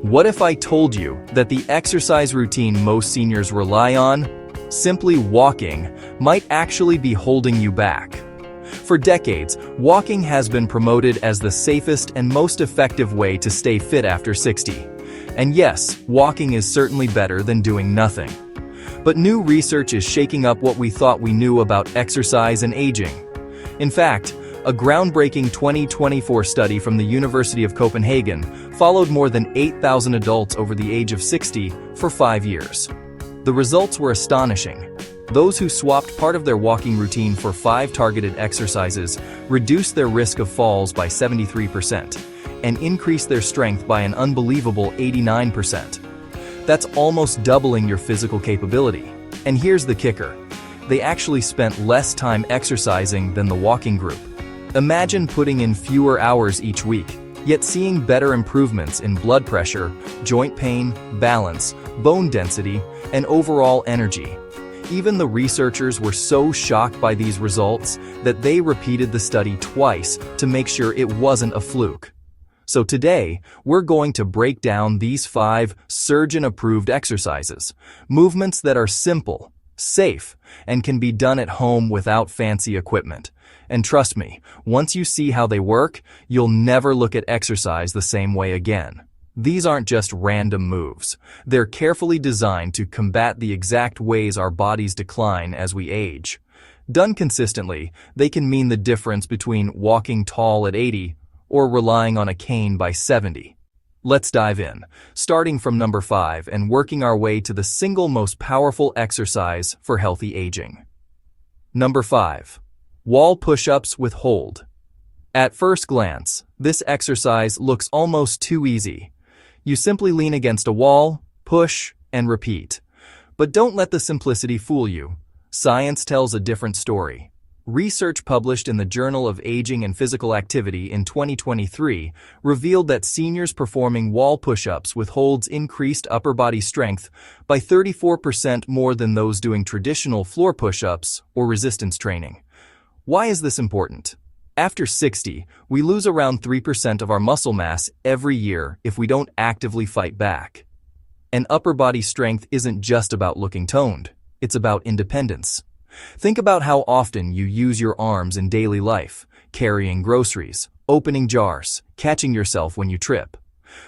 What if I told you that the exercise routine most seniors rely on, simply walking, might actually be holding you back? For decades, walking has been promoted as the safest and most effective way to stay fit after 60. And yes, walking is certainly better than doing nothing. But new research is shaking up what we thought we knew about exercise and aging. In fact, a groundbreaking 2024 study from the University of Copenhagen followed more than 8,000 adults over the age of 60 for 5 years. The results were astonishing. Those who swapped part of their walking routine for 5 targeted exercises reduced their risk of falls by 73% and increased their strength by an unbelievable 89%. That's almost doubling your physical capability. And here's the kicker. They actually spent less time exercising than the walking group. Imagine putting in fewer hours each week, yet seeing better improvements in blood pressure, joint pain, balance, bone density, and overall energy. Even the researchers were so shocked by these results that they repeated the study twice to make sure it wasn't a fluke. So today, we're going to break down these 5 surgeon-approved exercises, movements that are simple, safe, and can be done at home without fancy equipment. And trust me, once you see how they work, you'll never look at exercise the same way again. These aren't just random moves. They're carefully designed to combat the exact ways our bodies decline as we age. Done consistently, they can mean the difference between walking tall at 80 or relying on a cane by 70. Let's dive in, starting from number 5 and working our way to the single most powerful exercise for healthy aging. Number 5. Wall push-ups with hold. At first glance, this exercise looks almost too easy. You simply lean against a wall, push, and repeat. But don't let the simplicity fool you. Science tells a different story. Research published in the Journal of Aging and Physical Activity in 2023 revealed that seniors performing wall push-ups with holds increased upper body strength by 34% more than those doing traditional floor push-ups or resistance training. Why is this important? After 60, we lose around 3% of our muscle mass every year if we don't actively fight back. And upper body strength isn't just about looking toned, it's about independence. Think about how often you use your arms in daily life, carrying groceries, opening jars, catching yourself when you trip.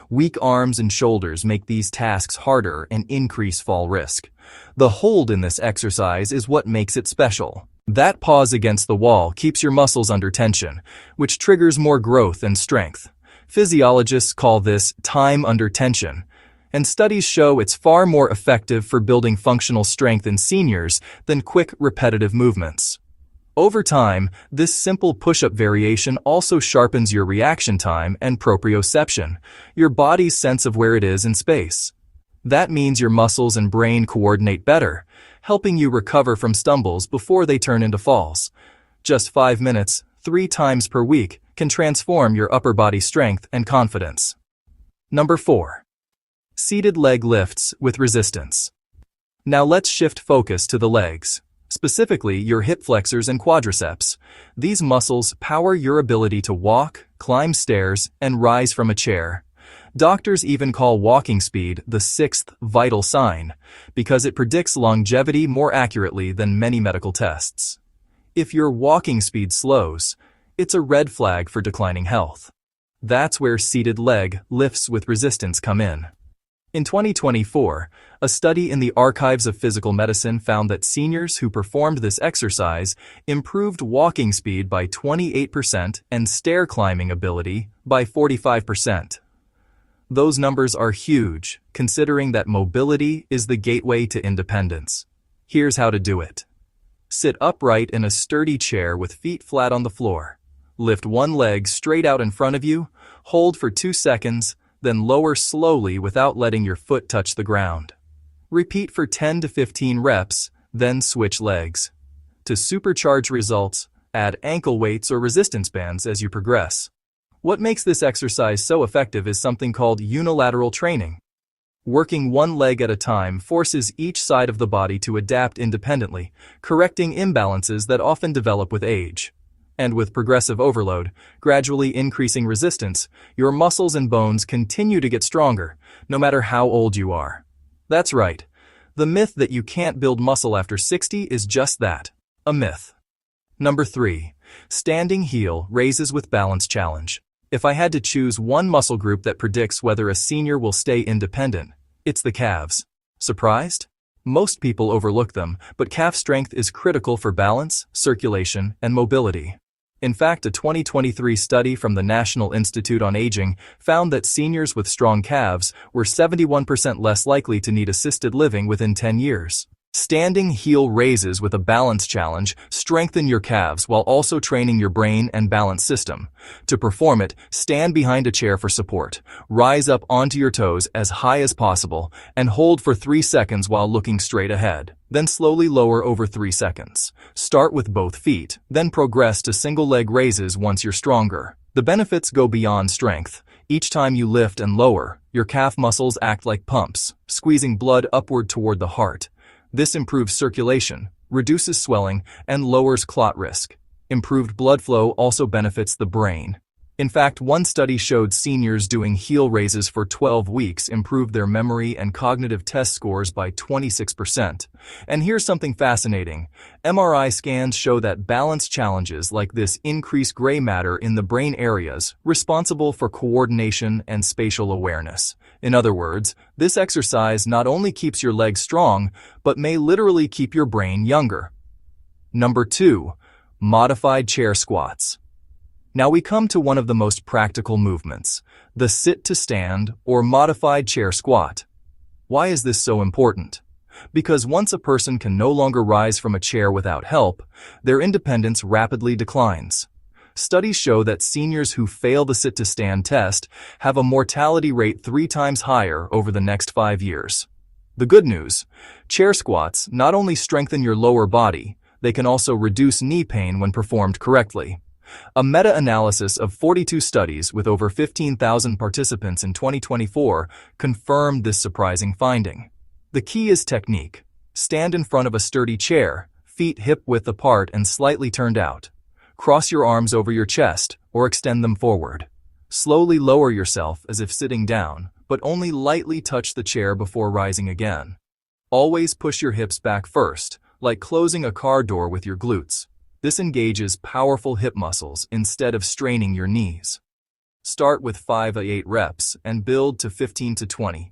Weak arms and shoulders make these tasks harder and increase fall risk. The hold in this exercise is what makes it special. That pause against the wall keeps your muscles under tension, which triggers more growth and strength. Physiologists call this time under tension, and studies show it's far more effective for building functional strength in seniors than quick, repetitive movements. Over time, this simple push-up variation also sharpens your reaction time and proprioception, your body's sense of where it is in space. That means your muscles and brain coordinate better, helping you recover from stumbles before they turn into falls. Just 5 minutes, 3 times per week, can transform your upper body strength and confidence. Number 4. Seated leg lifts with resistance. Now let's shift focus to the legs, specifically your hip flexors and quadriceps. These muscles power your ability to walk, climb stairs, and rise from a chair. Doctors even call walking speed the 6th vital sign because it predicts longevity more accurately than many medical tests. If your walking speed slows, it's a red flag for declining health. That's where seated leg lifts with resistance come in. In 2024, a study in the Archives of Physical Medicine found that seniors who performed this exercise improved walking speed by 28% and stair climbing ability by 45%. Those numbers are huge, considering that mobility is the gateway to independence. Here's how to do it. Sit upright in a sturdy chair with feet flat on the floor. Lift one leg straight out in front of you, hold for 2 seconds, then lower slowly without letting your foot touch the ground. Repeat for 10 to 15 reps, then switch legs. To supercharge results, add ankle weights or resistance bands as you progress. What makes this exercise so effective is something called unilateral training. Working one leg at a time forces each side of the body to adapt independently, correcting imbalances that often develop with age. And with progressive overload, gradually increasing resistance, your muscles and bones continue to get stronger, no matter how old you are. That's right. The myth that you can't build muscle after 60 is just that, a myth. Number 3. Standing heel raises with balance challenge. If I had to choose one muscle group that predicts whether a senior will stay independent, it's the calves. Surprised? Most people overlook them, but calf strength is critical for balance, circulation, and mobility. In fact, a 2023 study from the National Institute on Aging found that seniors with strong calves were 71% less likely to need assisted living within 10 years. Standing heel raises with a balance challenge strengthen your calves while also training your brain and balance system. To perform it, stand behind a chair for support, rise up onto your toes as high as possible, and hold for 3 seconds while looking straight ahead. Then slowly lower over 3 seconds. Start with both feet, then progress to single leg raises once you're stronger. The benefits go beyond strength. Each time you lift and lower, your calf muscles act like pumps, squeezing blood upward toward the heart. This improves circulation, reduces swelling, and lowers clot risk. Improved blood flow also benefits the brain. In fact, one study showed seniors doing heel raises for 12 weeks improved their memory and cognitive test scores by 26%. And here's something fascinating. MRI scans show that balance challenges like this increase gray matter in the brain areas responsible for coordination and spatial awareness. In other words, this exercise not only keeps your legs strong, but may literally keep your brain younger. Number 2. Modified chair squats. Now we come to one of the most practical movements, the sit-to-stand or modified chair squat. Why is this so important? Because once a person can no longer rise from a chair without help, their independence rapidly declines. Studies show that seniors who fail the sit-to-stand test have a mortality rate 3 times higher over the next 5 years. The good news, chair squats not only strengthen your lower body, they can also reduce knee pain when performed correctly. A meta-analysis of 42 studies with over 15,000 participants in 2024 confirmed this surprising finding. The key is technique. Stand in front of a sturdy chair, feet hip-width apart and slightly turned out. Cross your arms over your chest or extend them forward. Slowly lower yourself as if sitting down, but only lightly touch the chair before rising again. Always push your hips back first, like closing a car door with your glutes. This engages powerful hip muscles instead of straining your knees. Start with 5 to 8 reps and build to 15 to 20.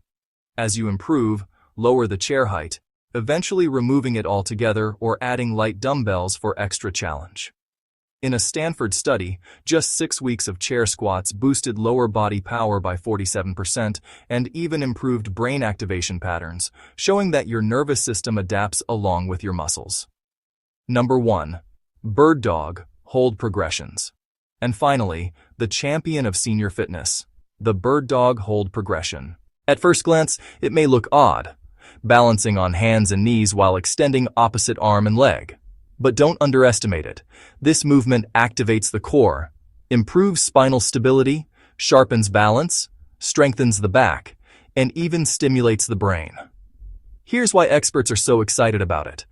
As you improve, lower the chair height, eventually removing it altogether or adding light dumbbells for extra challenge. In a Stanford study, just 6 weeks of chair squats boosted lower body power by 47% and even improved brain activation patterns, showing that your nervous system adapts along with your muscles. Number 1. Bird dog, hold progressions. And finally, the champion of senior fitness, the bird dog hold progression. At first glance, it may look odd, balancing on hands and knees while extending opposite arm and leg. But don't underestimate it. This movement activates the core, improves spinal stability, sharpens balance, strengthens the back, and even stimulates the brain. Here's why experts are so excited about it.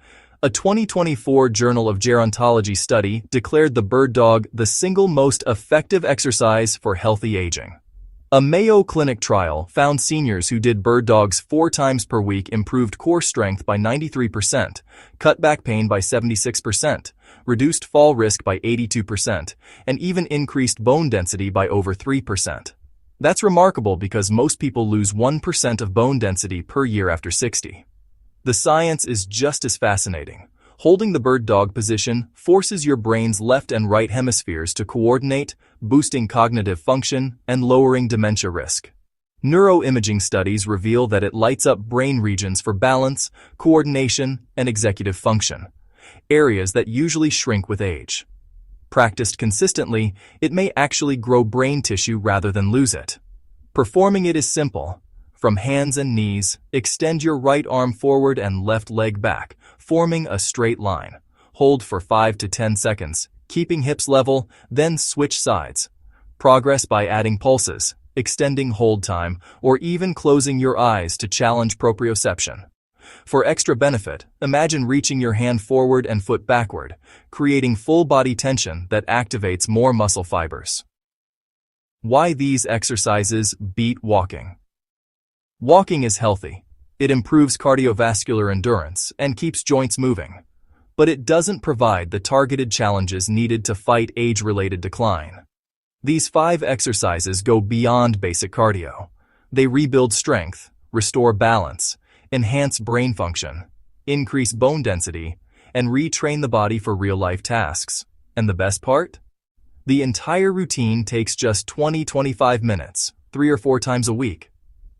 A 2024 Journal of Gerontology study declared the bird dog the single most effective exercise for healthy aging. A Mayo Clinic trial found seniors who did bird dogs 4 times per week improved core strength by 93%, cut back pain by 76%, reduced fall risk by 82%, and even increased bone density by over 3%. That's remarkable because most people lose 1% of bone density per year after 60. The science is just as fascinating. Holding the bird dog position forces your brain's left and right hemispheres to coordinate, boosting cognitive function and lowering dementia risk. Neuroimaging studies reveal that it lights up brain regions for balance, coordination, and executive function, areas that usually shrink with age. Practiced consistently, it may actually grow brain tissue rather than lose it. Performing it is simple. From hands and knees, extend your right arm forward and left leg back, forming a straight line. Hold for 5 to 10 seconds, keeping hips level, then switch sides. Progress by adding pulses, extending hold time, or even closing your eyes to challenge proprioception. For extra benefit, imagine reaching your hand forward and foot backward, creating full body tension that activates more muscle fibers. Why these exercises beat walking? Walking is healthy. It improves cardiovascular endurance and keeps joints moving. But it doesn't provide the targeted challenges needed to fight age-related decline. These 5 exercises go beyond basic cardio. They rebuild strength, restore balance, enhance brain function, increase bone density, and retrain the body for real-life tasks. And the best part? The entire routine takes just 20-25 minutes, 3 or 4 times a week.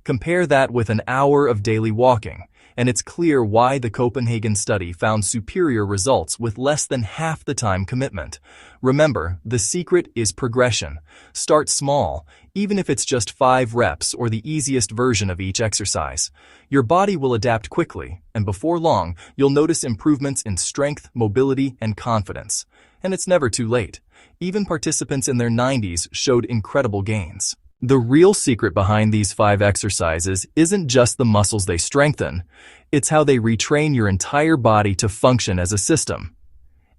Compare that with an hour of daily walking, and it's clear why the Copenhagen study found superior results with less than half the time commitment. Remember, the secret is progression. Start small, even if it's just 5 reps or the easiest version of each exercise. Your body will adapt quickly, and before long, you'll notice improvements in strength, mobility, and confidence. And it's never too late. Even participants in their 90s showed incredible gains. The real secret behind these 5 exercises isn't just the muscles they strengthen, it's how they retrain your entire body to function as a system.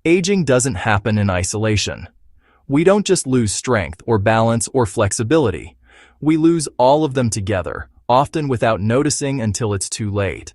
Aging doesn't happen in isolation. We don't just lose strength or balance or flexibility. We lose all of them together, often without noticing until it's too late.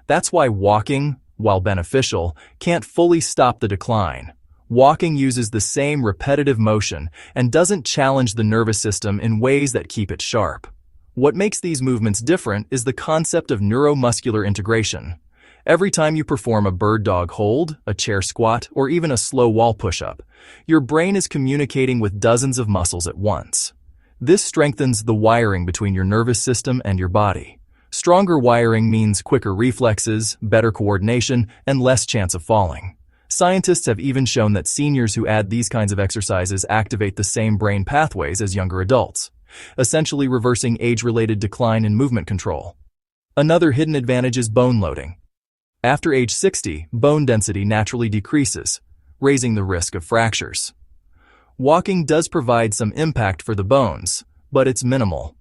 That's why walking, while beneficial, can't fully stop the decline. Walking uses the same repetitive motion and doesn't challenge the nervous system in ways that keep it sharp. What makes these movements different is the concept of neuromuscular integration. Every time you perform a bird dog hold, a chair squat, or even a slow wall push-up, your brain is communicating with dozens of muscles at once. This strengthens the wiring between your nervous system and your body. Stronger wiring means quicker reflexes, better coordination, and less chance of falling. Scientists have even shown that seniors who add these kinds of exercises activate the same brain pathways as younger adults, essentially reversing age-related decline in movement control. Another hidden advantage is bone loading. After age 60, bone density naturally decreases, raising the risk of fractures. Walking does provide some impact for the bones, but it's minimal.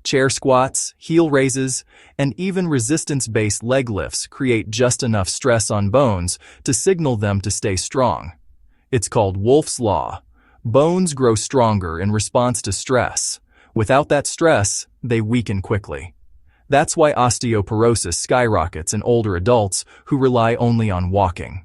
Chair squats, heel raises, and even resistance-based leg lifts create just enough stress on bones to signal them to stay strong. It's called Wolff's Law. Bones grow stronger in response to stress. Without that stress, they weaken quickly. That's why osteoporosis skyrockets in older adults who rely only on walking.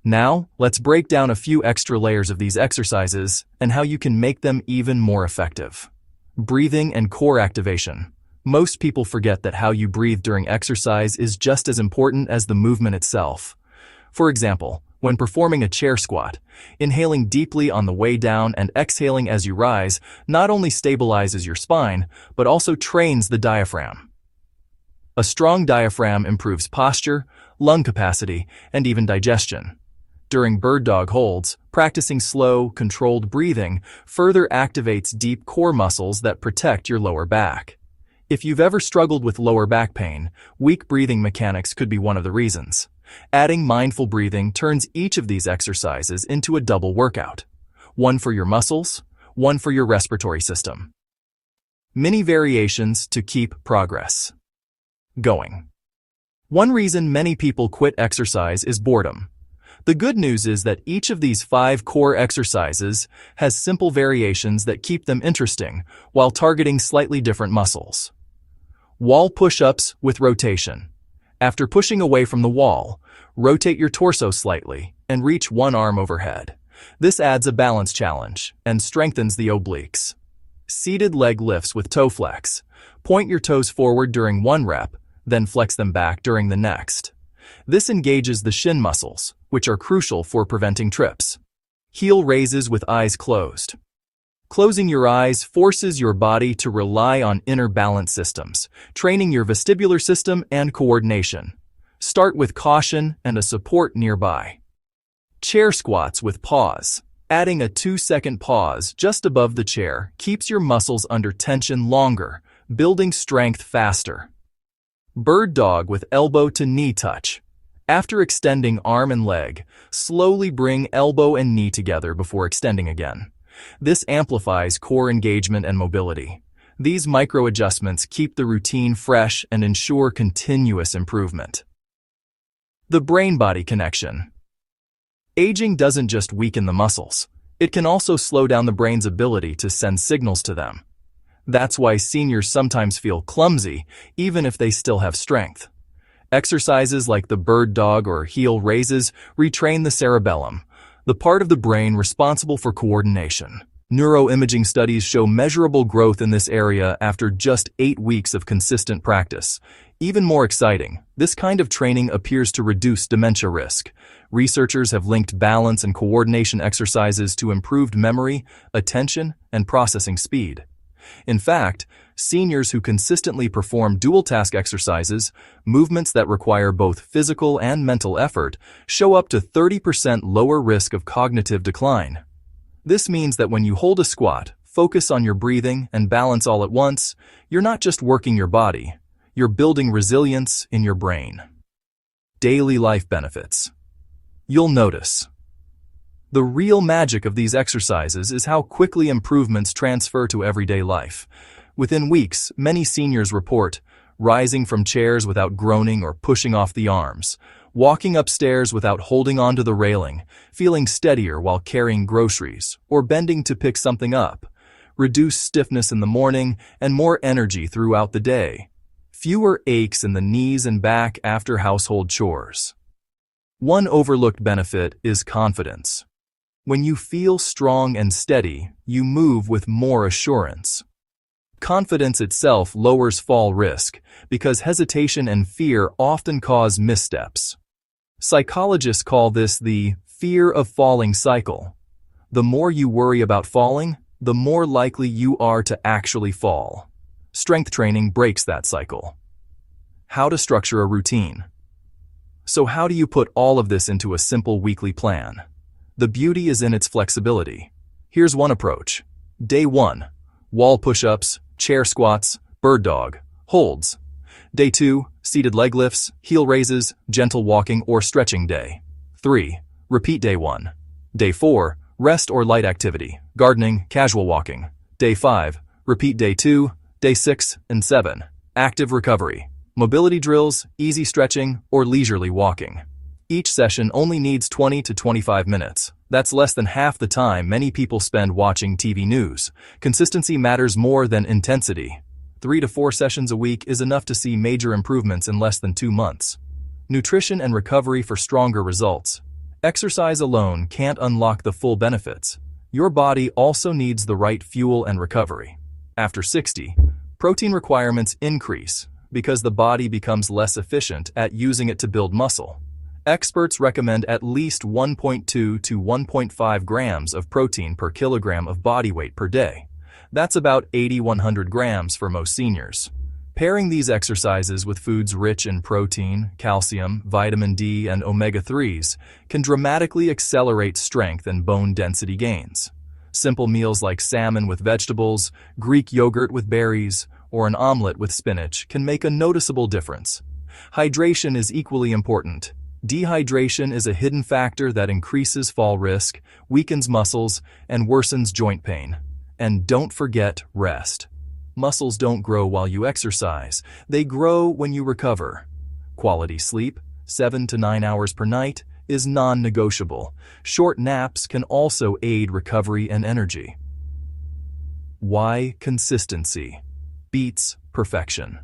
Now, let's break down a few extra layers of these exercises and how you can make them even more effective. Breathing and core activation. Most people forget that how you breathe during exercise is just as important as the movement itself. For example, when performing a chair squat, inhaling deeply on the way down and exhaling as you rise not only stabilizes your spine, but also trains the diaphragm. A strong diaphragm improves posture, lung capacity, and even digestion. During bird dog holds, practicing slow, controlled breathing further activates deep core muscles that protect your lower back. If you've ever struggled with lower back pain, weak breathing mechanics could be one of the reasons. Adding mindful breathing turns each of these exercises into a double workout. One for your muscles, one for your respiratory system. Mini variations to keep progress going. One reason many people quit exercise is boredom. The good news is that each of these 5 core exercises has simple variations that keep them interesting while targeting slightly different muscles. Wall push-ups with rotation. After pushing away from the wall, rotate your torso slightly and reach one arm overhead. This adds a balance challenge and strengthens the obliques. Seated leg lifts with toe flex. Point your toes forward during one rep, then flex them back during the next. This engages the shin muscles, which are crucial for preventing trips. Heel raises with eyes closed. Closing your eyes forces your body to rely on inner balance systems, training your vestibular system and coordination. Start with caution and a support nearby. Chair squats with pause. Adding a 2-second pause just above the chair keeps your muscles under tension longer, building strength faster. Bird dog with elbow to knee touch. After extending arm and leg, slowly bring elbow and knee together before extending again. This amplifies core engagement and mobility. These micro adjustments keep the routine fresh and ensure continuous improvement. The brain-body connection. Aging doesn't just weaken the muscles. It can also slow down the brain's ability to send signals to them. That's why seniors sometimes feel clumsy, even if they still have strength. Exercises like the bird dog or heel raises retrain the cerebellum, the part of the brain responsible for coordination. Neuroimaging studies show measurable growth in this area after just 8 weeks of consistent practice. Even more exciting, this kind of training appears to reduce dementia risk. Researchers have linked balance and coordination exercises to improved memory, attention, and processing speed. In fact, seniors who consistently perform dual-task exercises, movements that require both physical and mental effort, show up to 30% lower risk of cognitive decline. This means that when you hold a squat, focus on your breathing, and balance all at once, you're not just working your body, you're building resilience in your brain. Daily life benefits. You'll notice. The real magic of these exercises is how quickly improvements transfer to everyday life. Within weeks, many seniors report rising from chairs without groaning or pushing off the arms, walking upstairs without holding onto the railing, feeling steadier while carrying groceries, or bending to pick something up, reduced stiffness in the morning, and more energy throughout the day, fewer aches in the knees and back after household chores. One overlooked benefit is confidence. When you feel strong and steady, you move with more assurance. Confidence itself lowers fall risk because hesitation and fear often cause missteps. Psychologists call this the fear of falling cycle. The more you worry about falling, the more likely you are to actually fall. Strength training breaks that cycle. How to structure a routine. So how do you put all of this into a simple weekly plan? The beauty is in its flexibility. Here's one approach. Day 1, wall push-ups, chair squats, bird dog, holds. Day 2, seated leg lifts, heel raises, gentle walking or stretching day. 3, repeat day 1. Day 4, rest or light activity, gardening, casual walking. Day 5, repeat day 2. Day 6 and 7, active recovery, mobility drills, easy stretching, or leisurely walking. Each session only needs 20 to 25 minutes. That's less than half the time many people spend watching TV news. Consistency matters more than intensity. 3 to 4 sessions a week is enough to see major improvements in less than 2 months. Nutrition and recovery for stronger results. Exercise alone can't unlock the full benefits. Your body also needs the right fuel and recovery. After 60, protein requirements increase because the body becomes less efficient at using it to build muscle. Experts recommend at least 1.2 to 1.5 grams of protein per kilogram of body weight per day. That's about 80–100 grams for most seniors. Pairing these exercises with foods rich in protein, calcium, vitamin D, and omega-3s can dramatically accelerate strength and bone density gains. Simple meals like salmon with vegetables, Greek yogurt with berries, or an omelet with spinach can make a noticeable difference. Hydration is equally important. Dehydration is a hidden factor that increases fall risk, weakens muscles, and worsens joint pain. And don't forget rest. Muscles don't grow while you exercise. They grow when you recover. Quality sleep, 7 to 9 hours per night, is non-negotiable. Short naps can also aid recovery and energy. Why consistency beats perfection?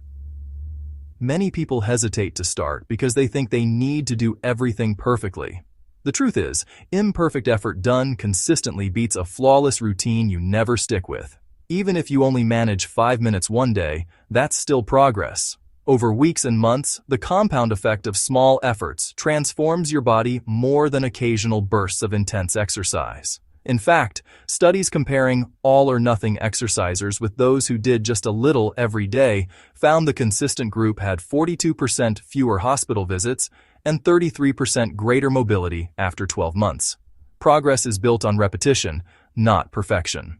Many people hesitate to start because they think they need to do everything perfectly. The truth is, imperfect effort done consistently beats a flawless routine you never stick with. Even if you only manage 5 minutes one day, that's still progress. Over weeks and months, the compound effect of small efforts transforms your body more than occasional bursts of intense exercise. In fact, studies comparing all-or-nothing exercisers with those who did just a little every day found the consistent group had 42% fewer hospital visits and 33% greater mobility after 12 months. Progress is built on repetition, not perfection.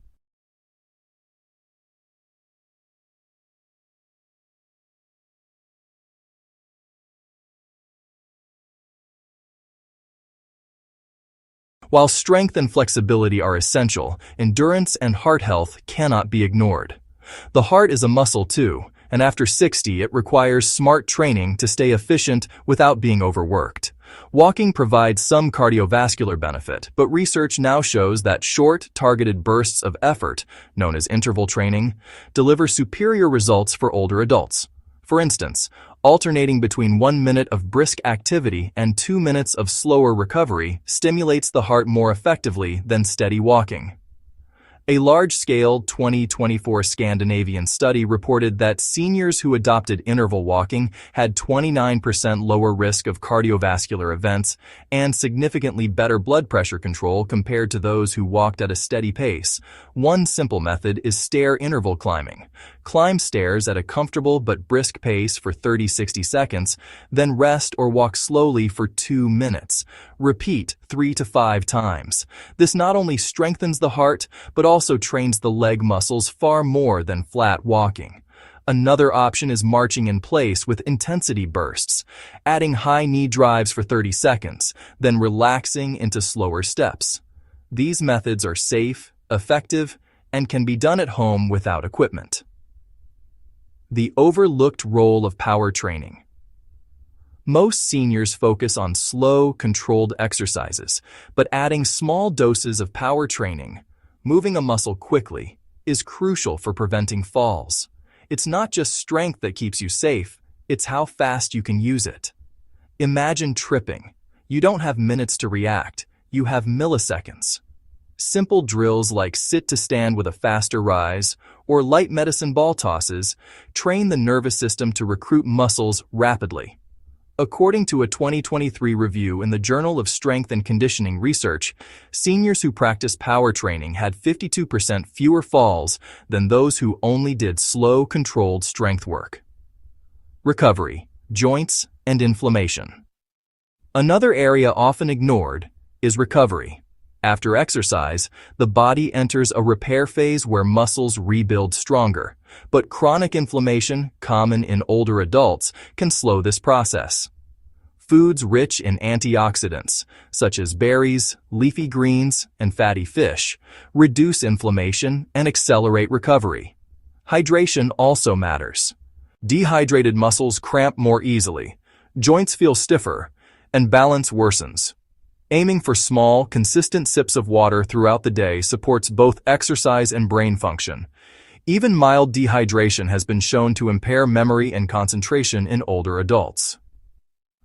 While strength and flexibility are essential, endurance and heart health cannot be ignored. The heart is a muscle too, and after 60 it requires smart training to stay efficient without being overworked. Walking provides some cardiovascular benefit, but research now shows that short, targeted bursts of effort, known as interval training, deliver superior results for older adults. For instance, alternating between 1 minute of brisk activity and 2 minutes of slower recovery stimulates the heart more effectively than steady walking. A large-scale 2024 Scandinavian study reported that seniors who adopted interval walking had 29% lower risk of cardiovascular events and significantly better blood pressure control compared to those who walked at a steady pace. One simple method is stair interval climbing. Climb stairs at a comfortable but brisk pace for 30-60 seconds, then rest or walk slowly for 2 minutes. Repeat 3 to 5 times. This not only strengthens the heart, but also trains the leg muscles far more than flat walking. Another option is marching in place with intensity bursts, adding high knee drives for 30 seconds, then relaxing into slower steps. These methods are safe, effective, and can be done at home without equipment. The overlooked role of power training. Most seniors focus on slow, controlled exercises, but adding small doses of power training, moving a muscle quickly, is crucial for preventing falls. It's not just strength that keeps you safe, it's how fast you can use it. Imagine tripping. You don't have minutes to react, you have milliseconds. Simple drills like sit to stand with a faster rise or light medicine ball tosses train the nervous system to recruit muscles rapidly. According to a 2023 review in the Journal of Strength and Conditioning Research, seniors who practiced power training had 52% fewer falls than those who only did slow, controlled strength work. Recovery, joints, and inflammation. Another area often ignored is recovery. After exercise, the body enters a repair phase where muscles rebuild stronger, but chronic inflammation, common in older adults, can slow this process. Foods rich in antioxidants, such as berries, leafy greens, and fatty fish, reduce inflammation and accelerate recovery. Hydration also matters. Dehydrated muscles cramp more easily, joints feel stiffer, and balance worsens. Aiming for small, consistent sips of water throughout the day supports both exercise and brain function. Even mild dehydration has been shown to impair memory and concentration in older adults.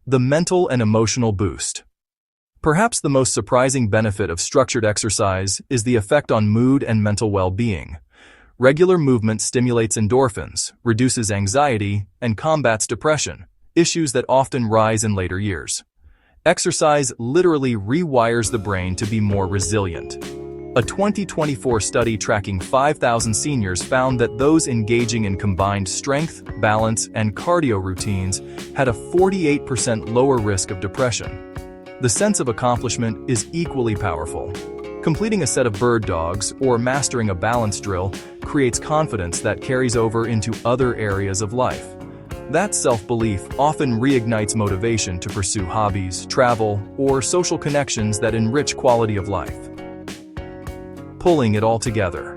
The mental and emotional boost. Perhaps the most surprising benefit of structured exercise is the effect on mood and mental well-being. Regular movement stimulates endorphins, reduces anxiety, and combats depression, issues that often rise in later years. Exercise literally rewires the brain to be more resilient. A 2024 study tracking 5,000 seniors found that those engaging in combined strength, balance, and cardio routines had a 48% lower risk of depression. The sense of accomplishment is equally powerful. Completing a set of bird dogs or mastering a balance drill creates confidence that carries over into other areas of life. That self-belief often reignites motivation to pursue hobbies, travel, or social connections that enrich quality of life. Pulling it all together.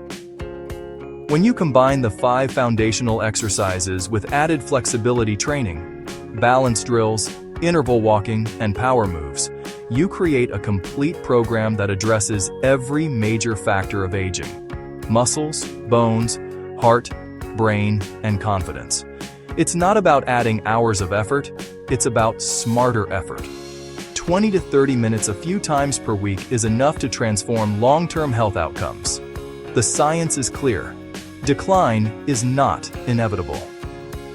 When you combine the 5 foundational exercises with added flexibility training, balance drills, interval walking, and power moves, you create a complete program that addresses every major factor of aging: muscles, bones, heart, brain, and confidence. It's not about adding hours of effort, it's about smarter effort. 20 to 30 minutes a few times per week is enough to transform long-term health outcomes. The science is clear. Decline is not inevitable.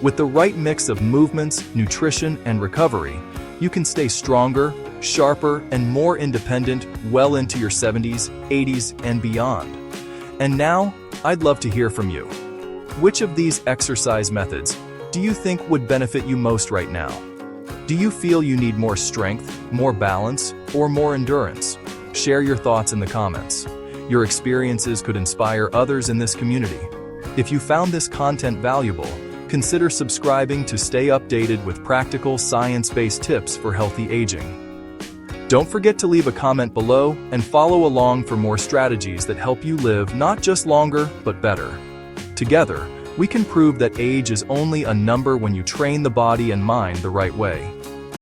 With the right mix of movements, nutrition, and recovery, you can stay stronger, sharper, and more independent well into your 70s, 80s, and beyond. And now, I'd love to hear from you. Which of these exercise methods do you think would benefit you most right now? Do you feel you need more strength, more balance, or more endurance? Share your thoughts in the comments. Your experiences could inspire others in this community. If you found this content valuable, consider subscribing to stay updated with practical, science-based tips for healthy aging. Don't forget to leave a comment below and follow along for more strategies that help you live not just longer, but better. Together, we can prove that age is only a number when you train the body and mind the right way.